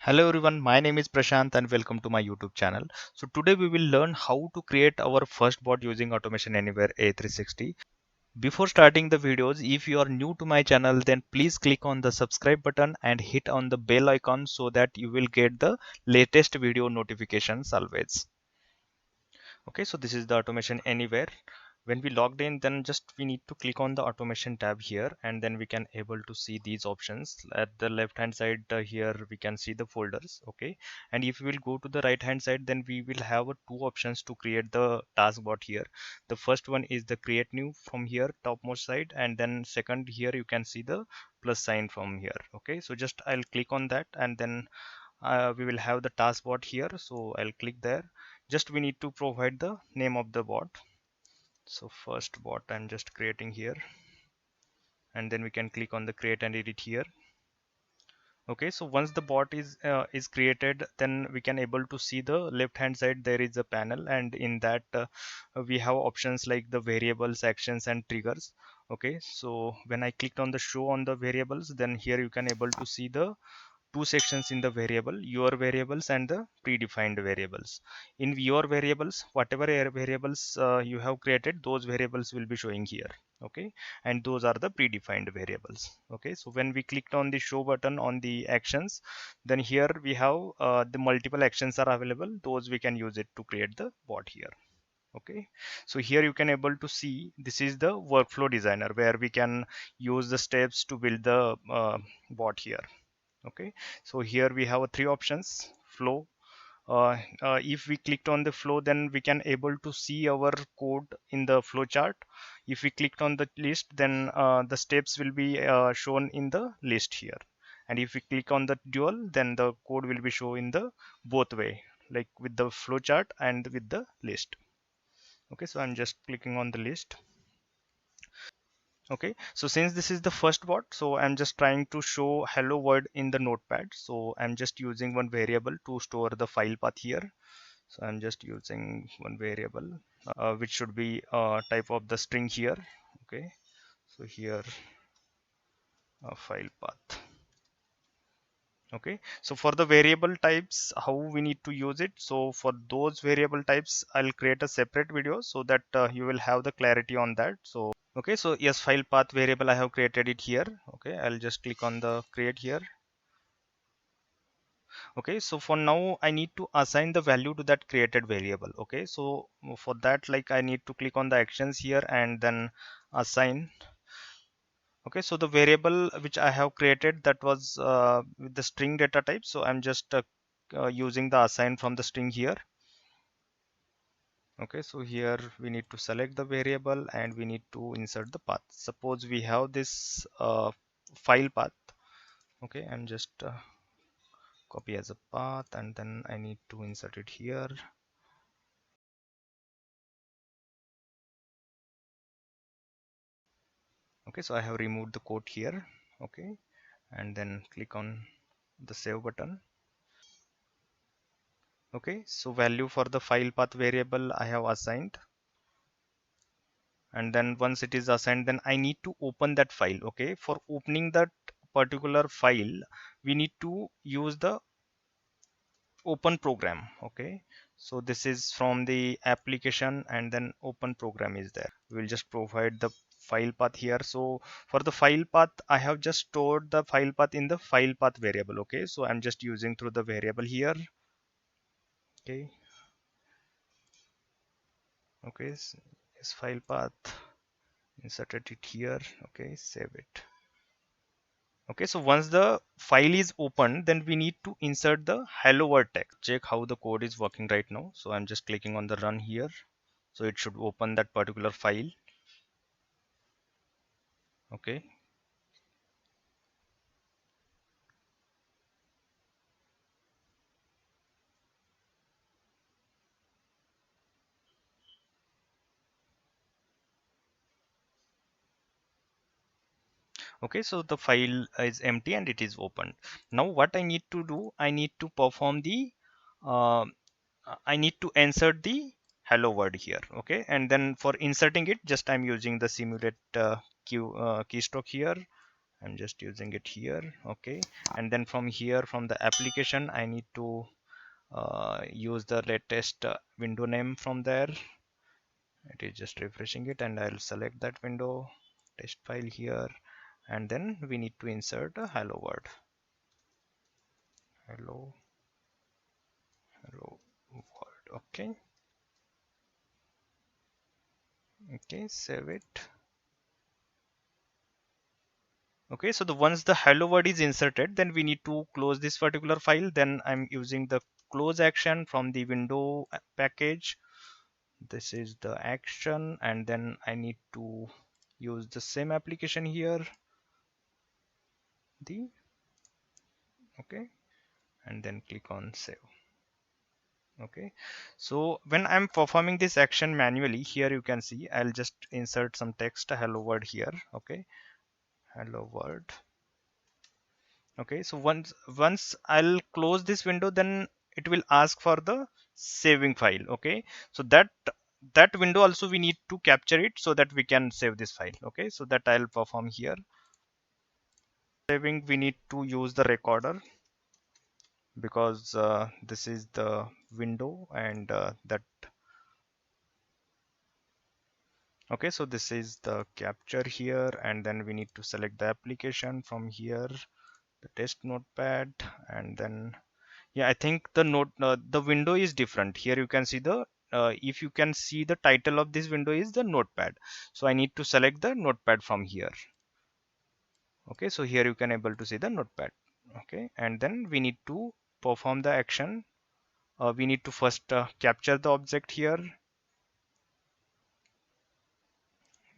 Hello everyone, my name is Prashant and welcome to my YouTube channel. So today we will learn how to create our first bot using Automation Anywhere A360. Before starting the videos, if you are new to my channel, then please click on the subscribe button and hit on the bell icon so that you will get the latest video notifications always. Okay, so this is the Automation Anywhere. When we logged in, then just we need to click on the automation tab here, and then we can able to see these options at the left hand side. Here we can see the folders. Okay, and if we will go to the right hand side, then we will have two options to create the task bot here. The first one is the create new from here topmost side, and then second here you can see the plus sign from here. Okay, so just I'll click on that, and then we will have the task bot here, so I'll click there. Just we need to provide the name of the bot. So first bot I'm just creating here, and then we can click on the create and edit here. Okay, so once the bot is created, then we can able to see the left hand side there is a panel, and in that we have options like the variables, actions and triggers. Okay, so when I clicked on the show on the variables, then here you can able to see the two sections in the variable, your variables and the predefined variables. In your variables, whatever variables you have created, those variables will be showing here. Okay, and those are the predefined variables. Okay, so when we clicked on the show button on the actions, then here we have the multiple actions are available, those we can use it to create the bot here. Okay, so here you can able to see this is the workflow designer where we can use the steps to build the bot here. Okay, so here we have three options. Flow, if we clicked on the flow, then we can able to see our code in the flow chart. If we clicked on the list, then the steps will be shown in the list here. And if we click on the dual, then the code will be shown in the both way, like with the flow chart and with the list. Okay, so I'm just clicking on the list. Okay, so since this is the first bot, so I'm just trying to show hello world in the notepad. So I'm just using one variable to store the file path here. So I'm just using one variable which should be type of the string here. Okay, so here file path. Okay, so for the variable types, how we need to use it, so for those variable types I'll create a separate video so that you will have the clarity on that. So okay, so yes, file path variable I have created it here. Okay, I'll just click on the create here. Okay, so for now I need to assign the value to that created variable. Okay, so for that, like, I need to click on the actions here and then assign. Okay, so the variable which I have created, that was with the string data type, so I'm just using the assign from the string here. Okay, so here we need to select the variable and we need to insert the path. Suppose we have this file path. Okay, I'm just copy as a path, and then I need to insert it here. Okay, so I have removed the code here. Okay, and then click on the save button. Okay, so value for the file path variable I have assigned, and then once it is assigned, then I need to open that file. Okay, for opening that particular file, we need to use the open program. Okay, so this is from the application, and then open program is there. We'll just provide the file path here. So for the file path, I have just stored the file path in the file path variable. Okay, so I'm just using through the variable here. Okay, okay, is file path, inserted it here. Okay, save it. Okay, so once the file is open, then we need to insert the hello world text. Check how the code is working right now. So I'm just clicking on the run here. So it should open that particular file. Okay. Okay, so the file is empty and it is open. Now what I need to do, I need to perform the uh, I need to insert the hello word here. Okay, and then for inserting it, just I'm using the simulate keystroke here, I'm just using it here. Okay, and then from here, from the application, I need to use the latest window name from there. It is just refreshing it, and I'll select that window, test file here, and then we need to insert a hello word. Hello, hello word. Okay, okay, save it. Okay, so the once the hello word is inserted, then we need to close this particular file. Then I'm using the close action from the window package. This is the action, and then I need to use the same application here, the okay, and then click on save. Okay, so when I'm performing this action manually, here you can see I'll just insert some text, hello world here. Okay, hello world. Okay, so once I'll close this window, then it will ask for the saving file. Okay, so that window also we need to capture it so that we can save this file. Okay, so that I'll perform here. Saving, we need to use the recorder, because this is the window, and that okay, so this is the capture here, and then we need to select the application from here, the test notepad, and then yeah, I think the window is different. Here you can see the if you can see, the title of this window is the notepad, so I need to select the notepad from here. Okay, so here you can able to see the notepad. Okay, and then we need to perform the action. We need to first capture the object here.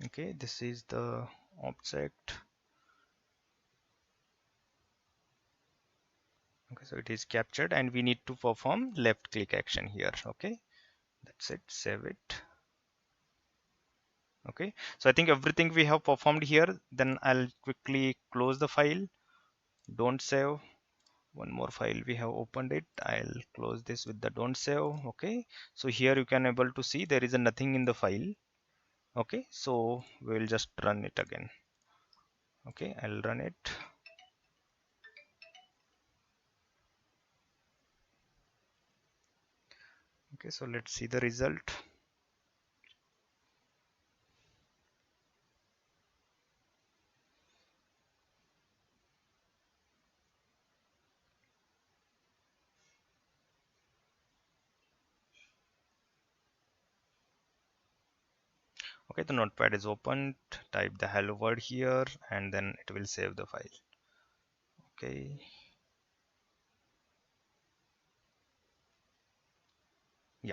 Okay, this is the object. Okay, so it is captured, and we need to perform left click action here. Okay, that's it, save it. Okay, so I think everything we have performed here. Then I'll quickly close the file, don't save. One more file we have opened it, I'll close this with the don't save. Okay, so here you can able to see there is a nothing in the file. Okay, so we'll just run it again. Okay, I'll run it. Okay, so let's see the result. Okay, the notepad is opened, type the hello word here, and then it will save the file. Okay, yeah.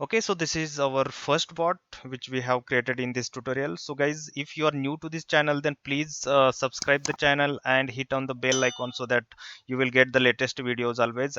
Okay, so this is our first bot which we have created in this tutorial. So guys, if you are new to this channel, then please subscribe the channel and hit on the bell icon so that you will get the latest videos always.